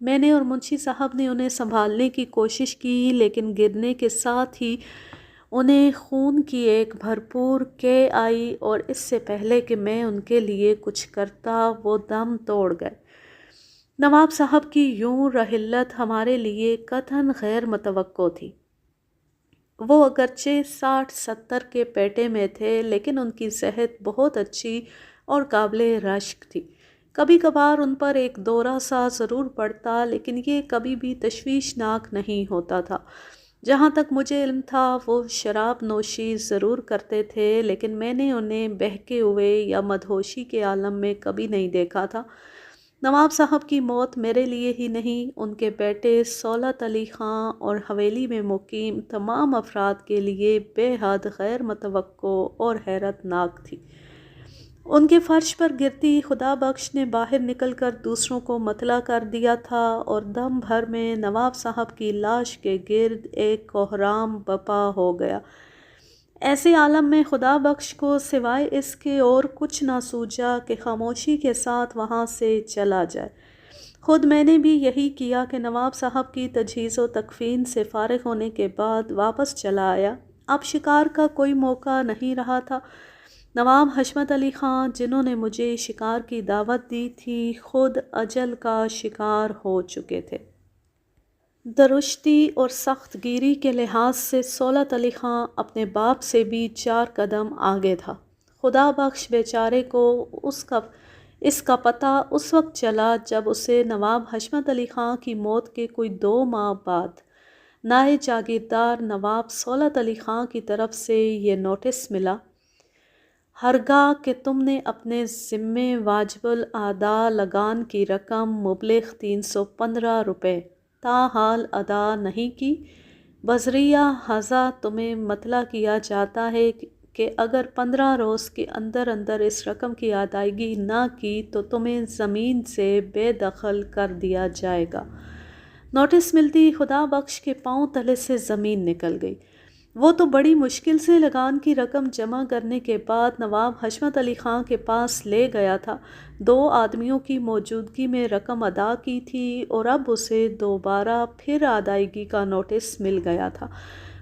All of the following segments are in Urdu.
میں نے اور منشی صاحب نے انہیں سنبھالنے کی کوشش کی، لیکن گرنے کے ساتھ ہی انہیں خون کی ایک بھرپور کے آئی اور اس سے پہلے کہ میں ان کے لیے کچھ کرتا وہ دم توڑ گئے۔ نواب صاحب کی یوں رحلت ہمارے لیے قطعاً غیر متوقع تھی۔ وہ اگرچہ 60-70 کے پیٹے میں تھے، لیکن ان کی صحت بہت اچھی اور قابل رشک تھی۔ کبھی کبھار ان پر ایک دورہ سا ضرور پڑتا، لیکن یہ کبھی بھی تشویشناک نہیں ہوتا تھا۔ جہاں تک مجھے علم تھا وہ شراب نوشی ضرور کرتے تھے، لیکن میں نے انہیں بہکے ہوئے یا مدہوشی کے عالم میں کبھی نہیں دیکھا تھا۔ نواب صاحب کی موت میرے لیے ہی نہیں، ان کے بیٹے صولت علی خاں اور حویلی میں مقیم تمام افراد کے لیے بے حد غیر متوقع اور حیرت ناک تھی۔ ان کے فرش پر گرتی خدا بخش نے باہر نکل کر دوسروں کو مطلع کر دیا تھا، اور دم بھر میں نواب صاحب کی لاش کے گرد ایک کوہرام بپا ہو گیا۔ ایسے عالم میں خدا بخش کو سوائے اس کے اور کچھ نہ سوجا کہ خاموشی کے ساتھ وہاں سے چلا جائے۔ خود میں نے بھی یہی کیا کہ نواب صاحب کی تجہیز و تکفین سے فارغ ہونے کے بعد واپس چلا آیا۔ اب شکار کا کوئی موقع نہیں رہا تھا۔ نواب حشمت علی خاں، جنہوں نے مجھے شکار کی دعوت دی تھی، خود اجل کا شکار ہو چکے تھے۔ درشتی اور سخت گیری کے لحاظ سے صولت علی خاں اپنے باپ سے بھی 4 قدم آگے تھا۔ خدا بخش بیچارے کو اس کا پتہ اس وقت چلا جب اسے نواب حشمت علی خاں کی موت کے کوئی 2 ماہ بعد نائے جاگیردار نواب صولت علی خاں کی طرف سے یہ نوٹس ملا: ہرگاہ کہ تم نے اپنے ذمے واجب الادا لگان کی رقم مبلغ 315 روپے تاحال ادا نہیں کی، بذریعہ ھذا تمہیں مطلع کیا جاتا ہے کہ اگر 15 روز کے اندر اندر اس رقم کی ادائیگی نہ کی تو تمہیں زمین سے بے دخل کر دیا جائے گا۔ نوٹس ملتی خدا بخش کے پاؤں تلے سے زمین نکل گئی۔ وہ تو بڑی مشکل سے لگان کی رقم جمع کرنے کے بعد نواب حشمت علی خاں کے پاس لے گیا تھا۔ 2 آدمیوں کی موجودگی میں رقم ادا کی تھی اور اب اسے دوبارہ پھر ادائیگی کا نوٹس مل گیا تھا۔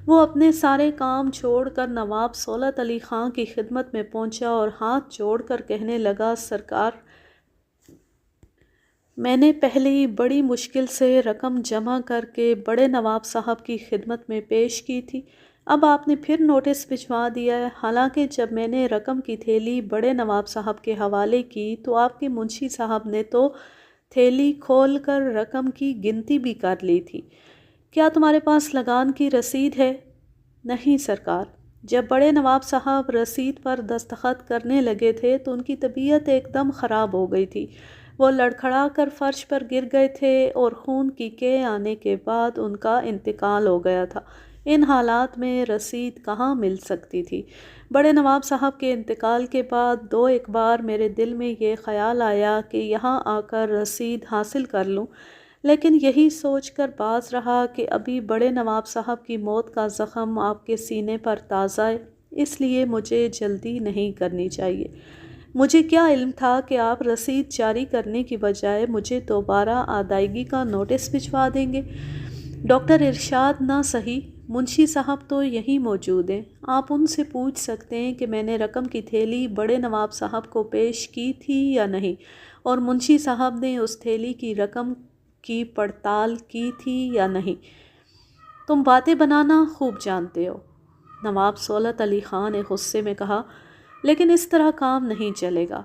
وہ اپنے سارے کام چھوڑ کر نواب صولت علی خاں کی خدمت میں پہنچا اور ہاتھ جوڑ کر کہنے لگا: سرکار، میں نے پہلے ہی بڑی مشکل سے رقم جمع کر کے بڑے نواب صاحب کی خدمت میں پیش کی تھی، اب آپ نے پھر نوٹس بھجوا دیا ہے۔ حالانکہ جب میں نے رقم کی تھیلی بڑے نواب صاحب کے حوالے کی تو آپ کے منشی صاحب نے تو تھیلی کھول کر رقم کی گنتی بھی کر لی تھی۔ کیا تمہارے پاس لگان کی رسید ہے؟ نہیں سرکار۔ جب بڑے نواب صاحب رسید پر دستخط کرنے لگے تھے تو ان کی طبیعت ایک دم خراب ہو گئی تھی۔ وہ لڑکھڑا کر فرش پر گر گئے تھے اور خون کی کے آنے کے بعد ان کا انتقال ہو گیا تھا۔ ان حالات میں رسید کہاں مل سکتی تھی؟ بڑے نواب صاحب کے انتقال کے بعد 2-1 بار میرے دل میں یہ خیال آیا کہ یہاں آ کر رسید حاصل کر لوں، لیکن یہی سوچ کر باز رہا کہ ابھی بڑے نواب صاحب کی موت کا زخم آپ کے سینے پر تازہ ہے، اس لیے مجھے جلدی نہیں کرنی چاہیے۔ مجھے کیا علم تھا کہ آپ رسید جاری کرنے کی بجائے مجھے دوبارہ ادائیگی کا نوٹس بھجوا دیں گے۔ ڈاکٹر ارشاد نہ سہی، منشی صاحب تو یہیں موجود ہیں، آپ ان سے پوچھ سکتے ہیں کہ میں نے رقم کی تھیلی بڑے نواب صاحب کو پیش کی تھی یا نہیں، اور منشی صاحب نے اس تھیلی کی رقم کی پڑتال کی تھی یا نہیں۔ تم باتیں بنانا خوب جانتے ہو، نواب صولت علی خاں نے غصے میں کہا، لیکن اس طرح کام نہیں چلے گا۔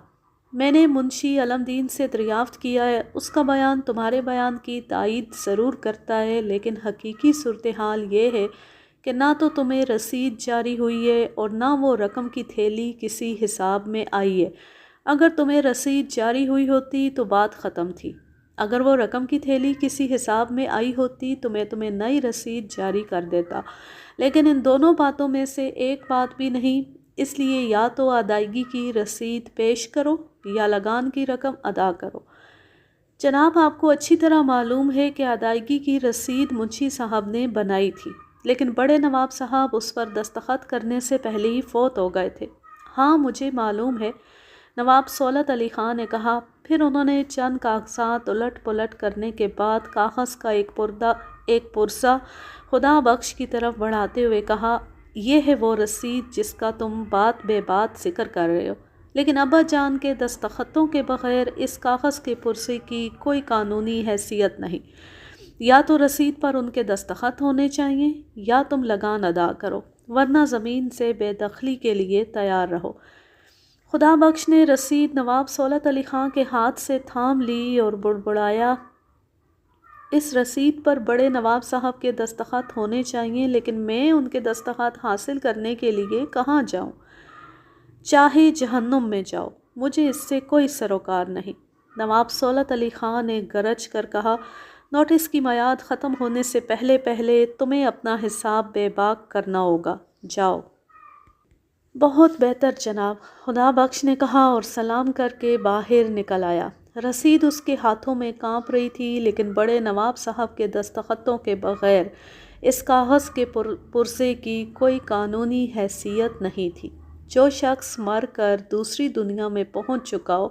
میں نے منشی علم دین سے دریافت کیا ہے، اس کا بیان تمہارے بیان کی تائید ضرور کرتا ہے، لیکن حقیقی صورتحال یہ ہے کہ نہ تو تمہیں رسید جاری ہوئی ہے اور نہ وہ رقم کی تھیلی کسی حساب میں آئی ہے۔ اگر تمہیں رسید جاری ہوئی ہوتی تو بات ختم تھی۔ اگر وہ رقم کی تھیلی کسی حساب میں آئی ہوتی تو میں تمہیں نئی رسید جاری کر دیتا، لیکن ان دونوں باتوں میں سے ایک بات بھی نہیں، اس لیے یا تو ادائیگی کی رسید پیش کرو یا لگان کی رقم ادا کرو۔ جناب، آپ کو اچھی طرح معلوم ہے کہ ادائیگی کی رسید منشی صاحب نے بنائی تھی، لیکن بڑے نواب صاحب اس پر دستخط کرنے سے پہلے ہی فوت ہو گئے تھے۔ ہاں مجھے معلوم ہے، نواب سولت علی خاں نے کہا۔ پھر انہوں نے چند کاغذات الٹ پلٹ کرنے کے بعد کاغذ کا ایک پرزہ خدا بخش کی طرف بڑھاتے ہوئے کہا، یہ ہے وہ رسید جس کا تم بات بے بات ذکر کر رہے ہو، لیکن ابا جان کے دستخطوں کے بغیر اس کاغذ کے پرزے کی کوئی قانونی حیثیت نہیں۔ یا تو رسید پر ان کے دستخط ہونے چاہیے یا تم لگان ادا کرو، ورنہ زمین سے بے دخلی کے لیے تیار رہو۔ خدا بخش نے رسید نواب سولت علی خاں کے ہاتھ سے تھام لی اور بڑبڑایا، اس رسید پر بڑے نواب صاحب کے دستخط ہونے چاہیے، لیکن میں ان کے دستخط حاصل کرنے کے لیے کہاں جاؤں؟ چاہے جہنم میں جاؤ، مجھے اس سے کوئی سروکار نہیں۔ نواب سولت علی خاں نے گرج کر کہا، نوٹس کی میعاد ختم ہونے سے پہلے تمہیں اپنا حساب بے باک کرنا ہوگا، جاؤ۔ بہت بہتر جناب، خدا بخش نے کہا اور سلام کر کے باہر نکل آیا۔ رسید اس کے ہاتھوں میں کانپ رہی تھی، لیکن بڑے نواب صاحب کے دستخطوں کے بغیر اس کاغذ کے پرزے کی کوئی قانونی حیثیت نہیں تھی۔ جو شخص مر کر دوسری دنیا میں پہنچ چکا ہو،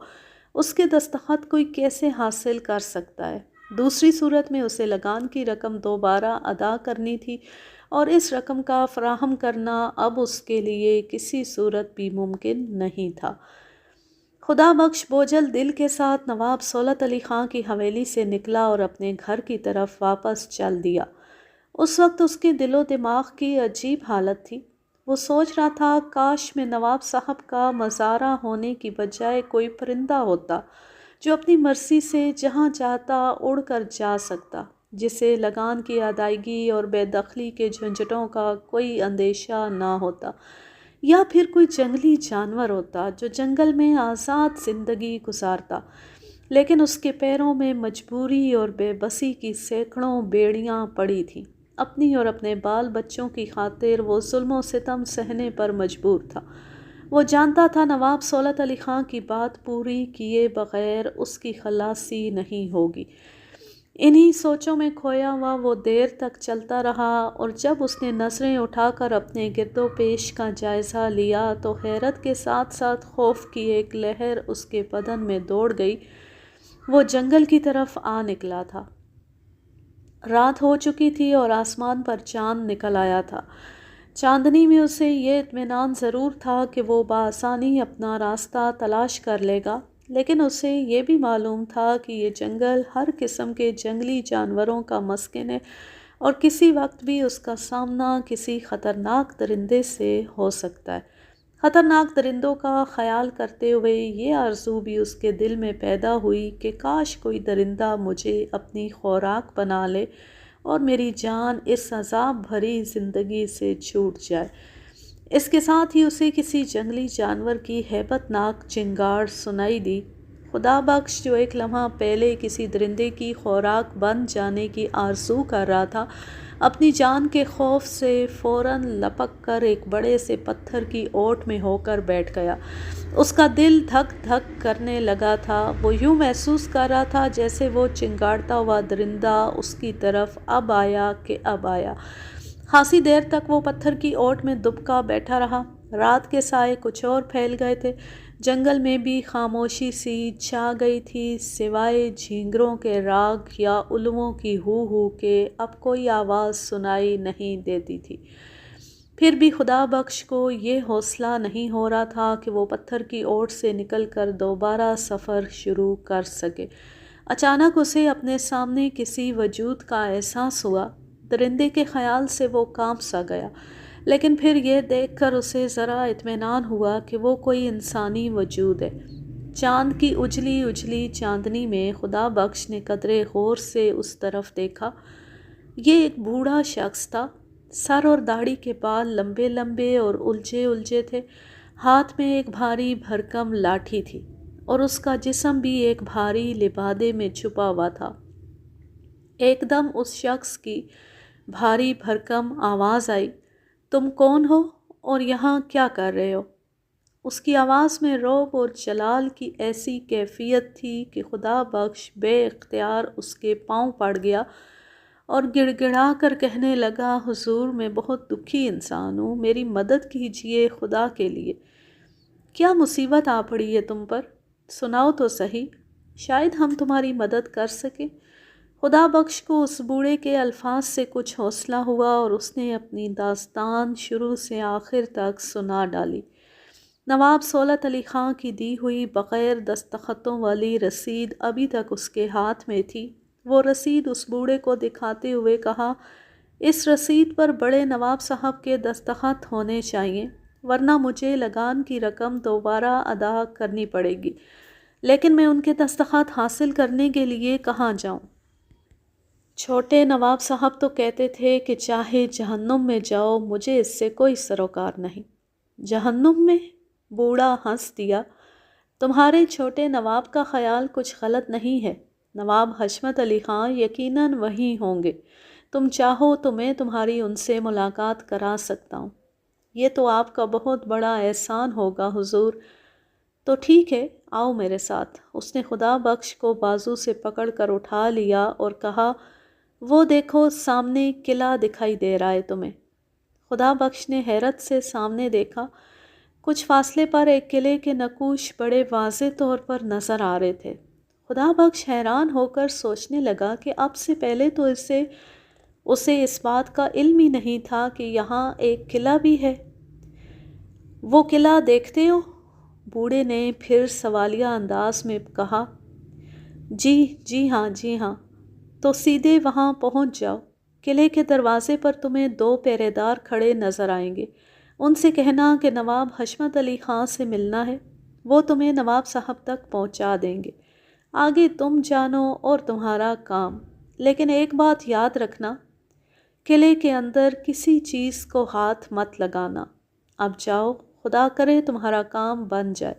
اس کے دستخط کوئی کیسے حاصل کر سکتا ہے؟ دوسری صورت میں اسے لگان کی رقم دوبارہ ادا کرنی تھی، اور اس رقم کا فراہم کرنا اب اس کے لیے کسی صورت بھی ممکن نہیں تھا۔ خدا بخش بوجھل دل کے ساتھ نواب سولت علی خاں کی حویلی سے نکلا اور اپنے گھر کی طرف واپس چل دیا۔ اس وقت اس کے دل و دماغ کی عجیب حالت تھی۔ وہ سوچ رہا تھا، کاش میں نواب صاحب کا مزارع ہونے کی بجائے کوئی پرندہ ہوتا جو اپنی مرضی سے جہاں چاہتا اڑ کر جا سکتا، جسے لگان کی ادائیگی اور بے دخلی کے جھنجھٹوں کا کوئی اندیشہ نہ ہوتا، یا پھر کوئی جنگلی جانور ہوتا جو جنگل میں آزاد زندگی گزارتا، لیکن اس کے پیروں میں مجبوری اور بے بسی کی سینکڑوں بیڑیاں پڑی تھیں۔ اپنی اور اپنے بال بچوں کی خاطر وہ ظلم و ستم سہنے پر مجبور تھا۔ وہ جانتا تھا نواب سولت علی خاں کی بات پوری کیے بغیر اس کی خلاصی نہیں ہوگی۔ انہی سوچوں میں کھویا ہوا وہ دیر تک چلتا رہا، اور جب اس نے نظریں اٹھا کر اپنے گرد و پیش کا جائزہ لیا تو حیرت کے ساتھ ساتھ خوف کی ایک لہر اس کے بدن میں دوڑ گئی۔ وہ جنگل کی طرف آ نکلا تھا۔ رات ہو چکی تھی اور آسمان پر چاند نکل آیا تھا۔ چاندنی میں اسے یہ اطمینان ضرور تھا کہ وہ بآسانی اپنا راستہ تلاش کر لے گا، لیکن اسے یہ بھی معلوم تھا کہ یہ جنگل ہر قسم کے جنگلی جانوروں کا مسکن ہے، اور کسی وقت بھی اس کا سامنا کسی خطرناک درندے سے ہو سکتا ہے۔ خطرناک درندوں کا خیال کرتے ہوئے یہ آرزو بھی اس کے دل میں پیدا ہوئی کہ کاش کوئی درندہ مجھے اپنی خوراک بنا لے اور میری جان اس عذاب بھری زندگی سے چھوٹ جائے۔ اس کے ساتھ ہی اسے کسی جنگلی جانور کی ہیبت ناک چنگاڑ سنائی دی۔ خدا بخش جو ایک لمحہ پہلے کسی درندے کی خوراک بن جانے کی آرزو کر رہا تھا، اپنی جان کے خوف سے فوراً لپک کر ایک بڑے سے پتھر کی اوٹ میں ہو کر بیٹھ گیا۔ اس کا دل دھک دھک کرنے لگا تھا۔ وہ یوں محسوس کر رہا تھا جیسے وہ چنگاڑتا ہوا درندہ اس کی طرف اب آیا کہ اب آیا۔ خاصی دیر تک وہ پتھر کی اوٹ میں دبکا بیٹھا رہا۔ رات کے سائے کچھ اور پھیل گئے تھے۔ جنگل میں بھی خاموشی سی چھا گئی تھی، سوائے جھینگروں کے راگ یا الوؤں کی ہو ہو کے اب کوئی آواز سنائی نہیں دیتی تھی۔ پھر بھی خدا بخش کو یہ حوصلہ نہیں ہو رہا تھا کہ وہ پتھر کی اوٹ سے نکل کر دوبارہ سفر شروع کر سکے۔ اچانک اسے اپنے سامنے کسی وجود کا احساس ہوا۔ درندے کے خیال سے وہ کانپ سا گیا، لیکن پھر یہ دیکھ کر اسے ذرا اطمینان ہوا کہ وہ کوئی انسانی وجود ہے۔ چاند کی اجلی اجلی چاندنی میں خدا بخش نے قدرے غور سے اس طرف دیکھا۔ یہ ایک بوڑھا شخص تھا۔ سر اور داڑھی کے بال لمبے لمبے اور الجھے الجھے تھے۔ ہاتھ میں ایک بھاری بھرکم لاٹھی تھی، اور اس کا جسم بھی ایک بھاری لبادے میں چھپا ہوا تھا۔ ایک دم اس شخص کی بھاری بھرکم آواز آئی، تم کون ہو اور یہاں کیا کر رہے ہو؟ اس کی آواز میں رعب اور جلال کی ایسی کیفیت تھی کہ خدا بخش بے اختیار اس کے پاؤں پڑ گیا اور گڑ گڑا کر کہنے لگا، حضور میں بہت دکھی انسان ہوں، میری مدد کیجیے خدا کے لیے۔ کیا مصیبت آ پڑی ہے تم پر؟ سناؤ تو صحیح، شاید ہم تمہاری مدد کر سکیں۔ خدا بخش کو اس بوڑھے کے الفاظ سے کچھ حوصلہ ہوا اور اس نے اپنی داستان شروع سے آخر تک سنا ڈالی۔ نواب سولت علی خاں کی دی ہوئی بغیر دستخطوں والی رسید ابھی تک اس کے ہاتھ میں تھی۔ وہ رسید اس بوڑھے کو دکھاتے ہوئے کہا، اس رسید پر بڑے نواب صاحب کے دستخط ہونے چاہیے، ورنہ مجھے لگان کی رقم دوبارہ ادا کرنی پڑے گی، لیکن میں ان کے دستخط حاصل کرنے کے لیے کہاں جاؤں؟ چھوٹے نواب صاحب تو کہتے تھے کہ چاہے جہنم میں جاؤ، مجھے اس سے کوئی سروکار نہیں۔ جہنم میں؟ بوڑھا ہنس دیا۔ تمہارے چھوٹے نواب کا خیال کچھ غلط نہیں ہے، نواب حشمت علی خاں یقیناً وہیں ہوں گے۔ تم چاہو تو میں تمہاری ان سے ملاقات کرا سکتا ہوں۔ یہ تو آپ کا بہت بڑا احسان ہوگا حضور۔ تو ٹھیک ہے، آؤ میرے ساتھ۔ اس نے خدا بخش کو بازو سے پکڑ کر اٹھا لیا اور کہا، وہ دیکھو سامنے قلعہ دکھائی دے رہا ہے تمہیں؟ خدا بخش نے حیرت سے سامنے دیکھا۔ کچھ فاصلے پر ایک قلعے کے نقوش بڑے واضح طور پر نظر آ رہے تھے۔ خدا بخش حیران ہو کر سوچنے لگا کہ اب سے پہلے تو اسے اس بات کا علم ہی نہیں تھا کہ یہاں ایک قلعہ بھی ہے۔ وہ قلعہ دیکھتے ہو؟ بوڑھے نے پھر سوالیہ انداز میں کہا۔ جی ہاں۔ تو سیدھے وہاں پہنچ جاؤ۔ قلعے کے دروازے پر تمہیں 2 پہرے دار کھڑے نظر آئیں گے۔ ان سے کہنا کہ نواب حشمت علی خاں سے ملنا ہے، وہ تمہیں نواب صاحب تک پہنچا دیں گے۔ آگے تم جانو اور تمہارا کام، لیکن ایک بات یاد رکھنا، قلعے کے اندر کسی چیز کو ہاتھ مت لگانا۔ اب جاؤ، خدا کرے تمہارا کام بن جائے۔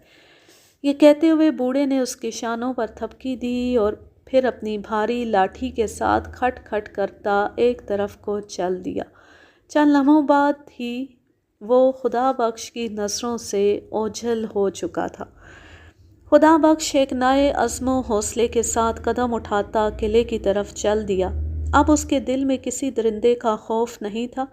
یہ کہتے ہوئے بوڑھے نے اس کے شانوں پر تھپکی دی اور پھر اپنی بھاری لاٹھی کے ساتھ کھٹ کھٹ کرتا ایک طرف کو چل دیا۔ چند لمحوں بعد ہی وہ خدا بخش کی نظروں سے اوجھل ہو چکا تھا۔ خدا بخش ایک نئے عزم و حوصلے کے ساتھ قدم اٹھاتا قلعے کی طرف چل دیا۔ اب اس کے دل میں کسی درندے کا خوف نہیں تھا۔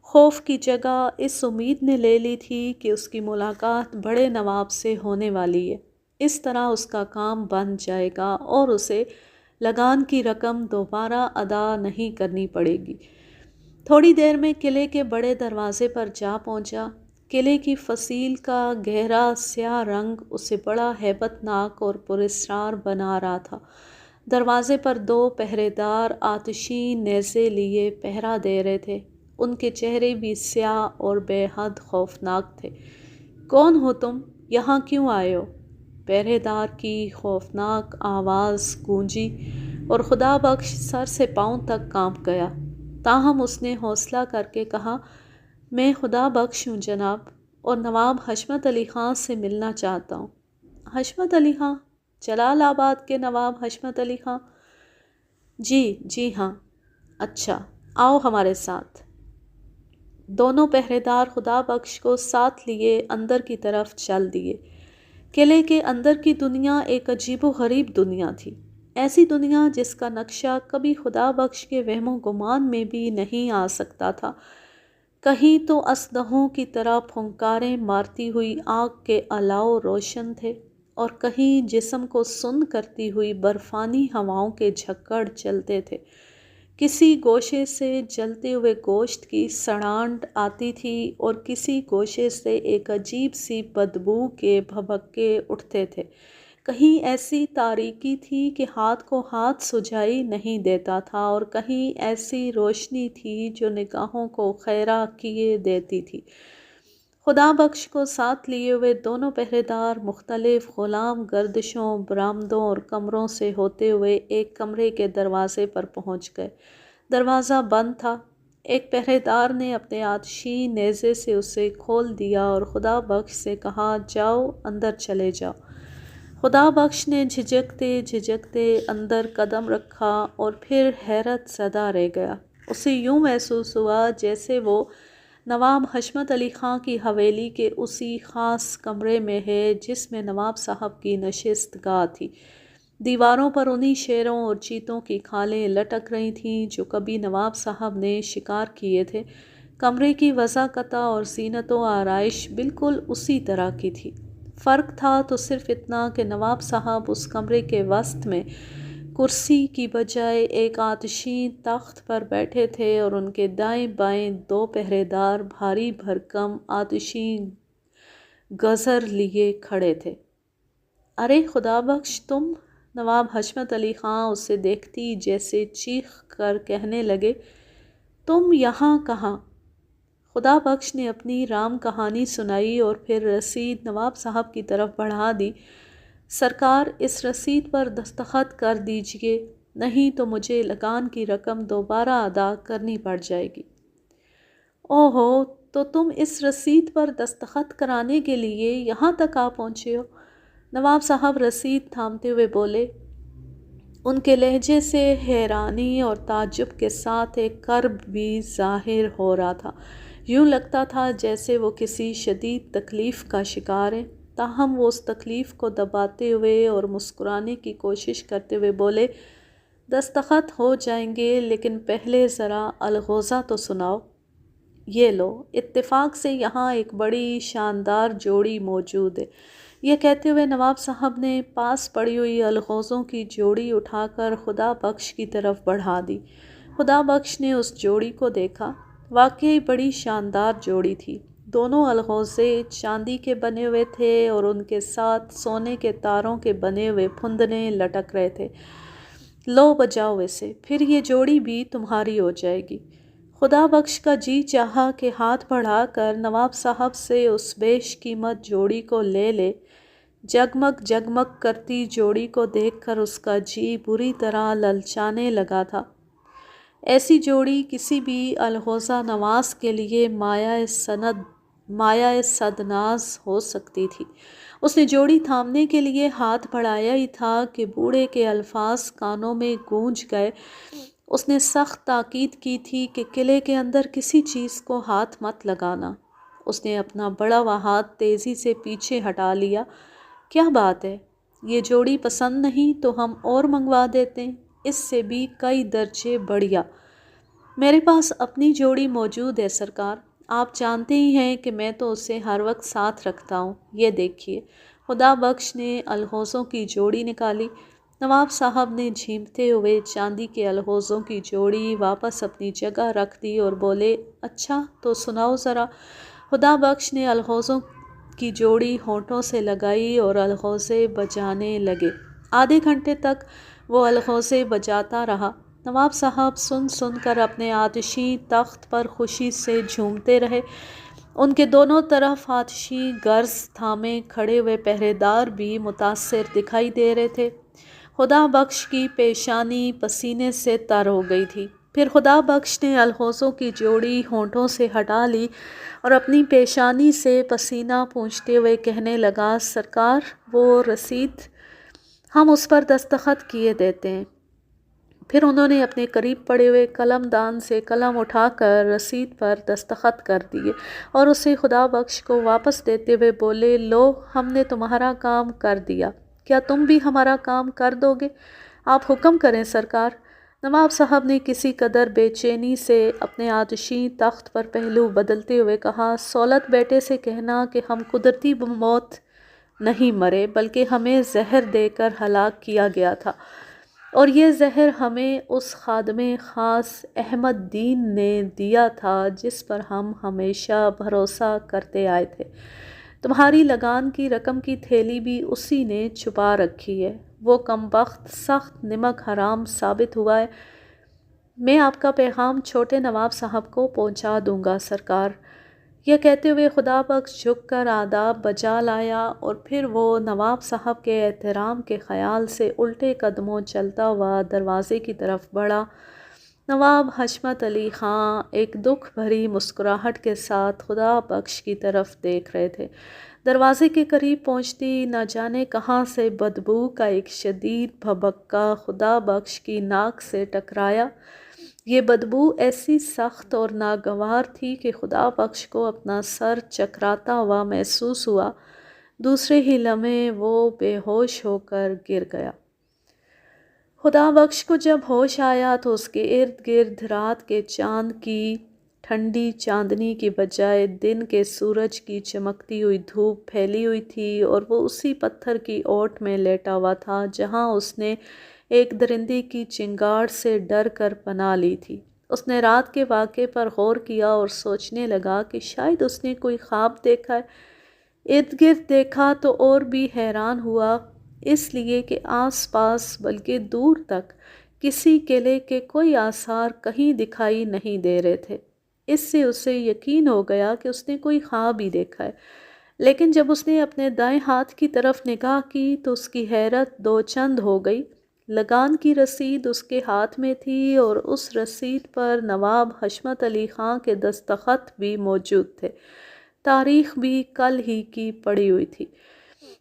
خوف کی جگہ اس امید نے لے لی تھی کہ اس کی ملاقات بڑے نواب سے ہونے والی ہے۔ اس طرح اس کا کام بن جائے گا اور اسے لگان کی رقم دوبارہ ادا نہیں کرنی پڑے گی۔ تھوڑی دیر میں قلعے کے بڑے دروازے پر جا پہنچا۔ قلعے کی فصیل کا گہرا سیاہ رنگ اسے بڑا ہیبت ناک اور پراسرار بنا رہا تھا۔ دروازے پر 2 پہرے دار آتشین نیزے لیے پہرا دے رہے تھے۔ ان کے چہرے بھی سیاہ اور بے حد خوفناک تھے۔ کون ہو تم؟ یہاں کیوں آئے ہو؟ پہرے دار کی خوفناک آواز گونجی اور خدا بخش سر سے پاؤں تک کانپ گیا۔ تاہم اس نے حوصلہ کر کے کہا، میں خدا بخش ہوں جناب، اور نواب حشمت علی خاں سے ملنا چاہتا ہوں۔ حشمت علی خاں؟ جلال آباد کے نواب حشمت علی خاں؟ جی ہاں۔ اچھا، آؤ ہمارے ساتھ۔ دونوں پہرے دار خدا بخش کو ساتھ لیے اندر کی طرف چل دیے۔ قلعے کے اندر کی دنیا ایک عجیب و غریب دنیا تھی، ایسی دنیا جس کا نقشہ کبھی خدا بخش کے وہم و گمان میں بھی نہیں آ سکتا تھا۔ کہیں تو اسدحوں کی طرح پھنکاریں مارتی ہوئی آگ کے الاؤ روشن تھے، اور کہیں جسم کو سن کرتی ہوئی برفانی ہواؤں کے جھکڑ چلتے تھے۔ کسی گوشے سے جلتے ہوئے گوشت کی سڑانٹ آتی تھی اور کسی گوشے سے ایک عجیب سی بدبو کے بھبکے اٹھتے تھے۔ کہیں ایسی تاریکی تھی کہ ہاتھ کو ہاتھ سجائی نہیں دیتا تھا، اور کہیں ایسی روشنی تھی جو نگاہوں کو خیرہ کیے دیتی تھی۔ خدا بخش کو ساتھ لیے ہوئے دونوں پہرے دار مختلف غلام گردشوں، برآمدوں اور کمروں سے ہوتے ہوئے ایک کمرے کے دروازے پر پہنچ گئے۔ دروازہ بند تھا۔ ایک پہرے دار نے اپنے آتشین نیزے سے اسے کھول دیا اور خدا بخش سے کہا، جاؤ اندر چلے جاؤ۔ خدا بخش نے جھجکتے اندر قدم رکھا اور پھر حیرت زدہ رہ گیا۔ اسے یوں محسوس ہوا جیسے وہ نواب حشمت علی خاں کی حویلی کے اسی خاص کمرے میں ہے جس میں نواب صاحب کی نشست گاہ تھی۔ دیواروں پر انہی شیروں اور چیتوں کی کھالیں لٹک رہی تھیں جو کبھی نواب صاحب نے شکار کیے تھے۔ کمرے کی وضاقتہ اور زینت و آرائش بالکل اسی طرح کی تھی۔ فرق تھا تو صرف اتنا کہ نواب صاحب اس کمرے کے وسط میں کرسی کی بجائے ایک آتشین تخت پر بیٹھے تھے اور ان کے دائیں بائیں دو پہرے دار بھاری بھرکم آتشین گزر لیے کھڑے تھے۔ ارے خدا بخش تم! نواب حشمت علی خان اسے دیکھتی جیسے چیخ کر کہنے لگے، تم یہاں کہاں؟ خدا بخش نے اپنی رام کہانی سنائی اور پھر رسید نواب صاحب کی طرف بڑھا دی۔ سرکار اس رسید پر دستخط کر دیجئے، نہیں تو مجھے لگان کی رقم دوبارہ ادا کرنی پڑ جائے گی۔ اوہو، تو تم اس رسید پر دستخط کرانے کے لیے یہاں تک آ پہنچے ہو؟ نواب صاحب رسید تھامتے ہوئے بولے۔ ان کے لہجے سے حیرانی اور تعجب کے ساتھ ایک کرب بھی ظاہر ہو رہا تھا۔ یوں لگتا تھا جیسے وہ کسی شدید تکلیف کا شکار ہیں، تاہم وہ اس تکلیف کو دباتے ہوئے اور مسکرانے کی کوشش کرتے ہوئے بولے، دستخط ہو جائیں گے لیکن پہلے ذرا الغوزہ تو سناؤ۔ یہ لو، اتفاق سے یہاں ایک بڑی شاندار جوڑی موجود ہے۔ یہ کہتے ہوئے نواب صاحب نے پاس پڑی ہوئی الغوزوں کی جوڑی اٹھا کر خدا بخش کی طرف بڑھا دی۔ خدا بخش نے اس جوڑی کو دیکھا، واقعی بڑی شاندار جوڑی تھی۔ دونوں الغوزے چاندی کے بنے ہوئے تھے اور ان کے ساتھ سونے کے تاروں کے بنے ہوئے پھندنے لٹک رہے تھے۔ لو بجاؤ اسے، پھر یہ جوڑی بھی تمہاری ہو جائے گی۔ خدا بخش کا جی چاہا کہ ہاتھ بڑھا کر نواب صاحب سے اس بیش قیمت جوڑی کو لے لے۔ جگمگ جگمگ کرتی جوڑی کو دیکھ کر اس کا جی بری طرح للچانے لگا تھا۔ ایسی جوڑی کسی بھی الغوزہ نواز کے لیے مایہ صد ناز ہو سکتی تھی۔ اس نے جوڑی تھامنے کے لیے ہاتھ بڑھایا ہی تھا کہ بوڑھے کے الفاظ کانوں میں گونج گئے۔ اس نے سخت تاکید کی تھی کہ قلعے کے اندر کسی چیز کو ہاتھ مت لگانا۔ اس نے اپنا بڑا ہوا ہاتھ تیزی سے پیچھے ہٹا لیا۔ کیا بات ہے؟ یہ جوڑی پسند نہیں تو ہم اور منگوا دیتے ہیں، اس سے بھی کئی درجے بڑھیا۔ میرے پاس اپنی جوڑی موجود ہے سرکار، آپ جانتے ہی ہیں کہ میں تو اسے ہر وقت ساتھ رکھتا ہوں۔ یہ دیکھیے۔ خدا بخش نے الغوزوں کی جوڑی نکالی۔ نواب صاحب نے جھیمتے ہوئے چاندی کے الغوزوں کی جوڑی واپس اپنی جگہ رکھ دی اور بولے، اچھا تو سناؤ ذرا۔ خدا بخش نے الغوزوں کی جوڑی ہونٹوں سے لگائی اور الغوزے بجانے لگے۔ آدھے گھنٹے تک وہ الغوزے بجاتا رہا۔ نواب صاحب سن سن کر اپنے آتشین تخت پر خوشی سے جھومتے رہے۔ ان کے دونوں طرف آتشین گرز تھامے کھڑے ہوئے پہرے دار بھی متاثر دکھائی دے رہے تھے۔ خدا بخش کی پیشانی پسینے سے تر ہو گئی تھی۔ پھر خدا بخش نے الغوزوں کی جوڑی ہونٹوں سے ہٹا لی اور اپنی پیشانی سے پسینہ پونچھتے ہوئے کہنے لگا، سرکار وہ رسید، ہم اس پر دستخط کیے دیتے ہیں۔ پھر انہوں نے اپنے قریب پڑے ہوئے قلم دان سے قلم اٹھا کر رسید پر دستخط کر دیے اور اسے خدا بخش کو واپس دیتے ہوئے بولے، لو ہم نے تمہارا کام کر دیا، کیا تم بھی ہمارا کام کر دو گے؟ آپ حکم کریں سرکار۔ نواب صاحب نے کسی قدر بے چینی سے اپنے آتشین تخت پر پہلو بدلتے ہوئے کہا، سولت بیٹے سے کہنا کہ ہم قدرتی موت نہیں مرے بلکہ ہمیں زہر دے کر ہلاک کیا گیا تھا، اور یہ زہر ہمیں اس خادم خاص احمد دین نے دیا تھا جس پر ہم ہمیشہ بھروسہ کرتے آئے تھے۔ تمہاری لگان کی رقم کی تھیلی بھی اسی نے چھپا رکھی ہے۔ وہ کمبخت سخت نمک حرام ثابت ہوا ہے۔ میں آپ کا پیغام چھوٹے نواب صاحب کو پہنچا دوں گا سرکار۔ یہ کہتے ہوئے خدا بخش جھک کر آداب بجا لایا اور پھر وہ نواب صاحب کے احترام کے خیال سے الٹے قدموں چلتا ہوا دروازے کی طرف بڑھا۔ نواب حشمت علی خان ایک دکھ بھری مسکراہٹ کے ساتھ خدا بخش کی طرف دیکھ رہے تھے۔ دروازے کے قریب پہنچتی نہ جانے کہاں سے بدبو کا ایک شدید بھبکا خدا بخش کی ناک سے ٹکرایا۔ یہ بدبو ایسی سخت اور ناگوار تھی کہ خدا بخش کو اپنا سر چکراتا ہوا محسوس ہوا۔ دوسرے ہی لمحے وہ بے ہوش ہو کر گر گیا۔ خدا بخش کو جب ہوش آیا تو اس کے ارد گرد رات کے چاند کی ٹھنڈی چاندنی کی بجائے دن کے سورج کی چمکتی ہوئی دھوپ پھیلی ہوئی تھی اور وہ اسی پتھر کی اوٹ میں لیٹا ہوا تھا جہاں اس نے ایک درندے کی چنگاڑ سے ڈر کر پناہ لی تھی۔ اس نے رات کے واقعے پر غور کیا اور سوچنے لگا کہ شاید اس نے کوئی خواب دیکھا ہے۔ ارد گرد دیکھا تو اور بھی حیران ہوا، اس لیے کہ آس پاس بلکہ دور تک کسی قلعے کے کوئی آثار کہیں دکھائی نہیں دے رہے تھے۔ اس سے اسے یقین ہو گیا کہ اس نے کوئی خواب ہی دیکھا ہے۔ لیکن جب اس نے اپنے دائیں ہاتھ کی طرف نگاہ کی تو اس کی حیرت دو چند ہو گئی۔ لگان کی رسید اس کے ہاتھ میں تھی اور اس رسید پر نواب حشمت علی خان کے دستخط بھی موجود تھے۔ تاریخ بھی کل ہی کی پڑی ہوئی تھی۔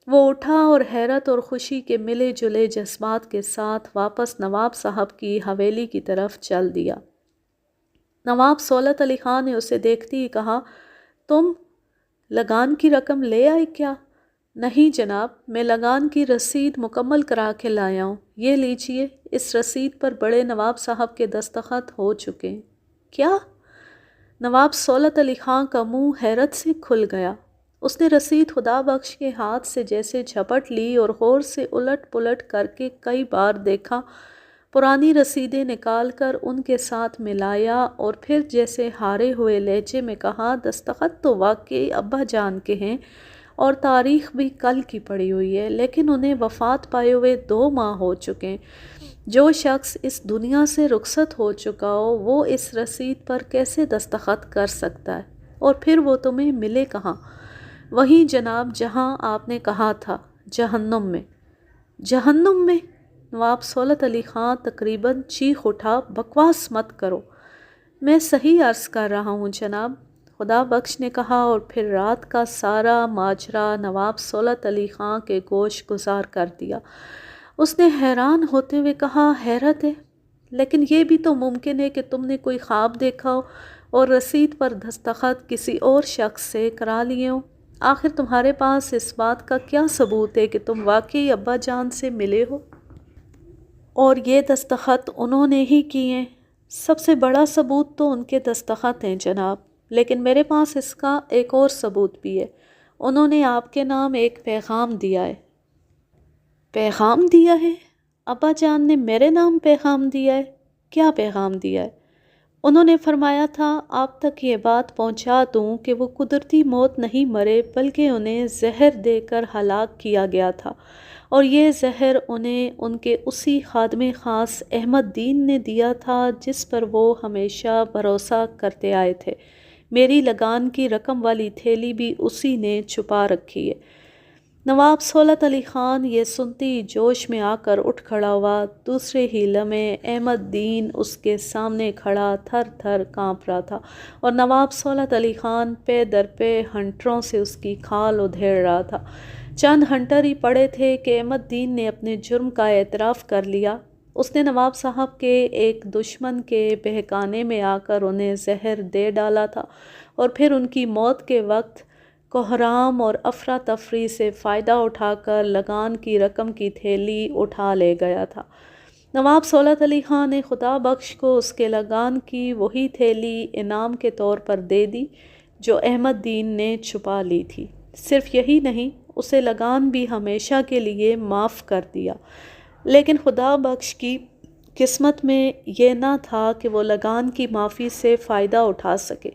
وہ اٹھا اور حیرت اور خوشی کے ملے جلے جذبات کے ساتھ واپس نواب صاحب کی حویلی کی طرف چل دیا۔ نواب سہولت علی خان نے اسے دیکھتے ہی کہا، تم لگان کی رقم لے آئے کیا؟ نہیں جناب، میں لگان کی رسید مکمل کرا کے لایا ہوں۔ یہ لیجئے، اس رسید پر بڑے نواب صاحب کے دستخط ہو چکے ہیں۔ کیا؟ نواب سہولت علی خان کا منہ حیرت سے کھل گیا۔ اس نے رسید خدا بخش کے ہاتھ سے جیسے جھپٹ لی اور غور سے الٹ پلٹ کر کے کئی بار دیکھا۔ پرانی رسیدیں نکال کر ان کے ساتھ ملایا اور پھر جیسے ہارے ہوئے لہجے میں کہا، دستخط تو واقعی ابا جان کے ہیں اور تاریخ بھی کل کی پڑی ہوئی ہے، لیکن انہیں وفات پائے ہوئے 2 ماہ ہو چکے ہیں۔ جو شخص اس دنیا سے رخصت ہو چکا ہو وہ اس رسید پر کیسے دستخط کر سکتا ہے؟ اور پھر وہ تمہیں ملے کہاں؟ وہیں جناب جہاں آپ نے کہا تھا، جہنم میں۔ جہنم میں؟ نواب سہولت علی خان تقریباً چیخ اٹھا، بکواس مت کرو۔ میں صحیح عرض کر رہا ہوں جناب، خدا بخش نے کہا، اور پھر رات کا سارا ماجرا نواب سہولت علی خان کے گوش گزار کر دیا۔ اس نے حیران ہوتے ہوئے کہا، حیرت ہے، لیکن یہ بھی تو ممکن ہے کہ تم نے کوئی خواب دیکھا ہو اور رسید پر دستخط کسی اور شخص سے کرا لیے ہوں۔ آخر تمہارے پاس اس بات کا کیا ثبوت ہے کہ تم واقعی ابا جان سے ملے ہو اور یہ دستخط انہوں نے ہی کیے ہیں؟ سب سے بڑا ثبوت تو ان کے دستخط ہیں جناب، لیکن میرے پاس اس کا ایک اور ثبوت بھی ہے۔ انہوں نے آپ کے نام ایک پیغام دیا ہے۔ پیغام دیا ہے؟ ابا جان نے میرے نام پیغام دیا ہے؟ کیا پیغام دیا ہے؟ انہوں نے فرمایا تھا آپ تک یہ بات پہنچا دوں کہ وہ قدرتی موت نہیں مرے بلکہ انہیں زہر دے کر ہلاک کیا گیا تھا، اور یہ زہر انہیں ان کے اسی خادم خاص احمد دین نے دیا تھا جس پر وہ ہمیشہ بھروسہ کرتے آئے تھے۔ میری لگان کی رقم والی تھیلی بھی اسی نے چھپا رکھی ہے۔ نواب سہولت علی خان یہ سنتے ہی جوش میں آ کر اٹھ کھڑا ہوا۔ دوسرے ہی لمحے احمد دین اس کے سامنے کھڑا تھر تھر کانپ رہا تھا اور نواب سہولت علی خان پے در پے ہنٹروں سے اس کی کھال ادھیڑ رہا تھا۔ چند ہنٹر ہی پڑے تھے کہ احمد دین نے اپنے جرم کا اعتراف کر لیا۔ اس نے نواب صاحب کے ایک دشمن کے بہکانے میں آ کر انہیں زہر دے ڈالا تھا اور پھر ان کی موت کے وقت کوحرام اور افراتفری سے فائدہ اٹھا کر لگان کی رقم کی تھیلی اٹھا لے گیا تھا۔ نواب سہولت علی خان نے خدا بخش کو اس کے لگان کی وہی تھیلی انعام کے طور پر دے دی جو احمد دین نے چھپا لی تھی۔ صرف یہی نہیں، اسے لگان بھی ہمیشہ کے لیے معاف کر دیا، لیکن خدا بخش کی قسمت میں یہ نہ تھا کہ وہ لگان کی معافی سے فائدہ اٹھا سکے۔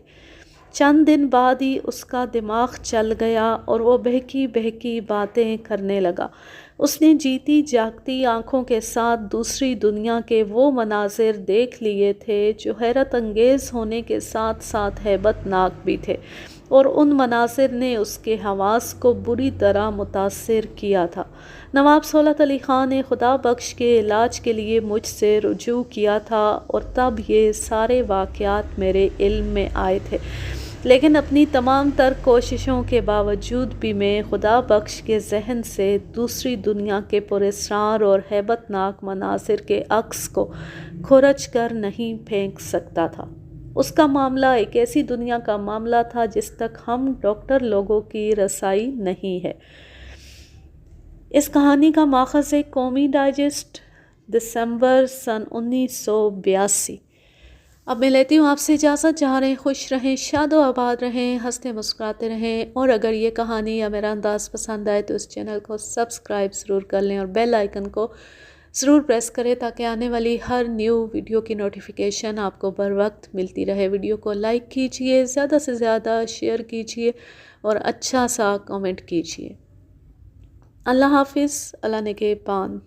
چند دن بعد ہی اس کا دماغ چل گیا اور وہ بہکی بہکی باتیں کرنے لگا۔ اس نے جیتی جاگتی آنکھوں کے ساتھ دوسری دنیا کے وہ مناظر دیکھ لیے تھے جو حیرت انگیز ہونے کے ساتھ ساتھ ہیبت ناک بھی تھے، اور ان مناظر نے اس کے حواس کو بری طرح متاثر کیا تھا۔ نواب سہولت علی خان نے خدا بخش کے علاج کے لیے مجھ سے رجوع کیا تھا اور تب یہ سارے واقعات میرے علم میں آئے تھے، لیکن اپنی تمام تر کوششوں کے باوجود بھی میں خدا بخش کے ذہن سے دوسری دنیا کے پراسرار اور ہیبت ناک مناظر کے عکس کو کھرچ کر نہیں پھینک سکتا تھا۔ اس کا معاملہ ایک ایسی دنیا کا معاملہ تھا جس تک ہم ڈاکٹر لوگوں کی رسائی نہیں ہے۔ اس کہانی کا ماخذ ہے قومی ڈائجسٹ، دسمبر سن 1982۔ اب میں لیتی ہوں آپ سے اجازت، جہاں رہیں خوش رہیں، شاد و آباد رہیں، ہنستے مسکراتے رہیں، اور اگر یہ کہانی یا میرا انداز پسند آئے تو اس چینل کو سبسکرائب ضرور کر لیں اور بیل آئیکن کو ضرور پریس کریں تاکہ آنے والی ہر نیو ویڈیو کی نوٹیفیکیشن آپ کو بر وقت ملتی رہے۔ ویڈیو کو لائک کیجئے، زیادہ سے زیادہ شیئر کیجئے اور اچھا سا کامنٹ کیجئے۔ اللہ حافظ، اللہ نگہبان۔